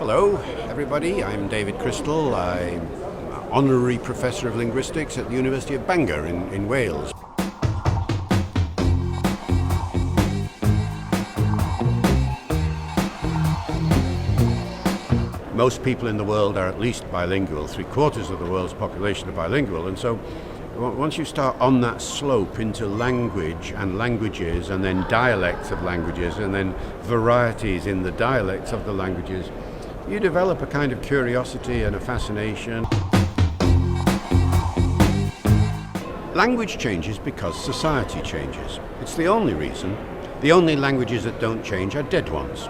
Hello, everybody. I'm David Crystal. I'm Honorary Professor of Linguistics at the University of Bangor in Wales. Most people in the world are at least bilingual. 3/4 of the world's population are bilingual. And so once you start on that slope into language and languages and then dialects of languages and then varieties in the dialects of the languages, you develop a kind of curiosity and a fascination. Language changes because society changes. It's the only reason. The only languages that don't change are dead ones.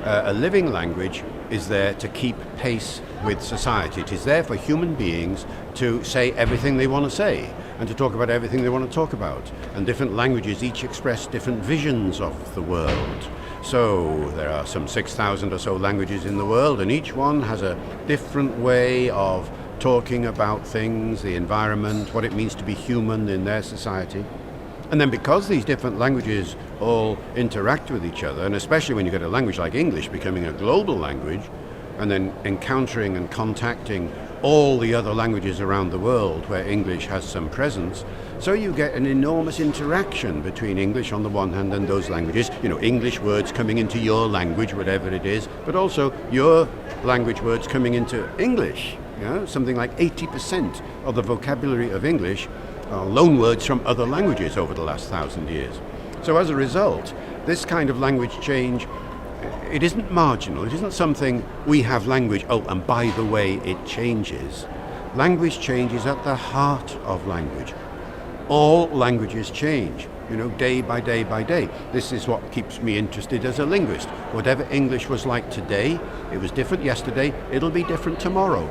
A living language is there to keep pace with society. It is there for human beings to say everything they want to say and to talk about everything they want to talk about. And different languages each express different visions of the world. So there are some 6,000 or so languages in the world, and each one has a different way of talking about things, the environment, what it means to be human in their society. And then because these different languages all interact with each other, and especially when you get a language like English becoming a global language, and then encountering and contacting all the other languages around the world where English has some presence, so you get an enormous interaction between English on the one hand and those languages, English words coming into your language, whatever it is, but also your language words coming into English. Something like 80% of the vocabulary of English are loan words from other languages over the last 1,000 years. So as a result, this kind of language change, it isn't marginal. It isn't something we have language, and by the way, it changes. Language changes at the heart of language. All languages change, day by day by day. This is what keeps me interested as a linguist. Whatever English was like today, it was different yesterday, it'll be different tomorrow.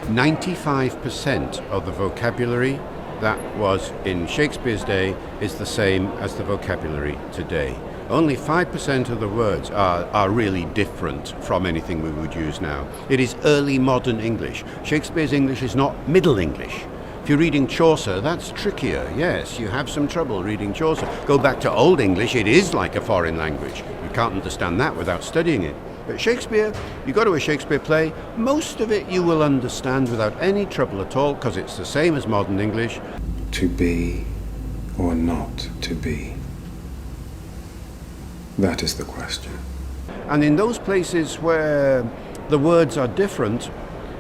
95% of the vocabulary that was in Shakespeare's day is the same as the vocabulary today. Only 5% of the words are really different from anything we would use now. It is early modern English. Shakespeare's English is not Middle English. If you're reading Chaucer, that's trickier. Yes, you have some trouble reading Chaucer. Go back to Old English, it is like a foreign language. You can't understand that without studying it. But Shakespeare, you go to a Shakespeare play, most of it you will understand without any trouble at all, because it's the same as modern English. To be or not to be? That is the question. And in those places where the words are different,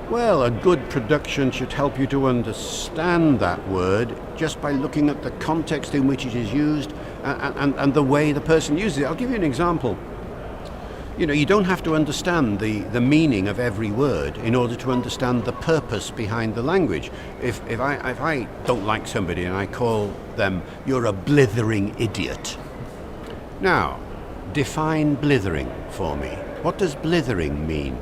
well, a good production should help you to understand that word just by looking at the context in which it is used and the way the person uses it. I'll give you an example. You don't have to understand the meaning of every word in order to understand the purpose behind the language. If I don't like somebody and I call them, "You're a blithering idiot." Now, define blithering for me. What does blithering mean?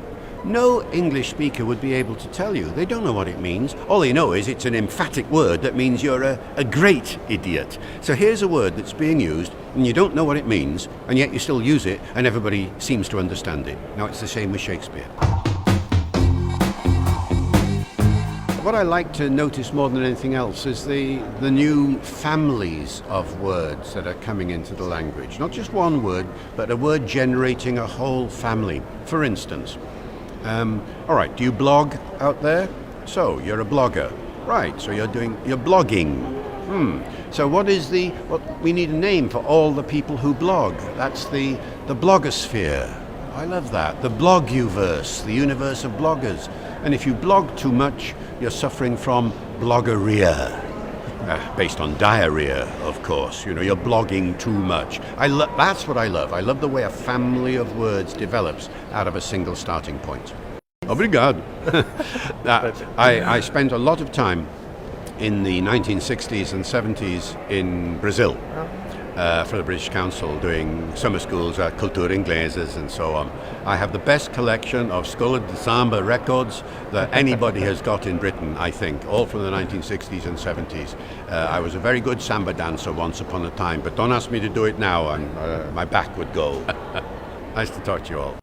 No English speaker would be able to tell you. They don't know what it means. All they know is it's an emphatic word that means you're a great idiot. So here's a word that's being used and you don't know what it means, and yet you still use it and everybody seems to understand it. Now it's the same with Shakespeare. What I like to notice more than anything else is the new families of words that are coming into the language. Not just one word, but a word generating a whole family. For instance, all right, do you blog out there? So you're a blogger. Right, so you're blogging. So what we need a name for all the people who blog. That's the blogosphere. I love that. The bloguverse, the universe of bloggers. And if you blog too much, you're suffering from bloggeria. Based on diarrhea, of course. You're blogging too much. That's what I love. I love the way a family of words develops out of a single starting point. Obrigado. I spent a lot of time in the 1960s and 70s in Brazil for the British Council doing summer schools at Curtiu Inglesas and so on. I have the best collection of Escola de Samba records that anybody has got in Britain, I think, all from the 1960s and 70s. I was a very good samba dancer once upon a time, but don't ask me to do it now and my back would go. Nice to talk to you all.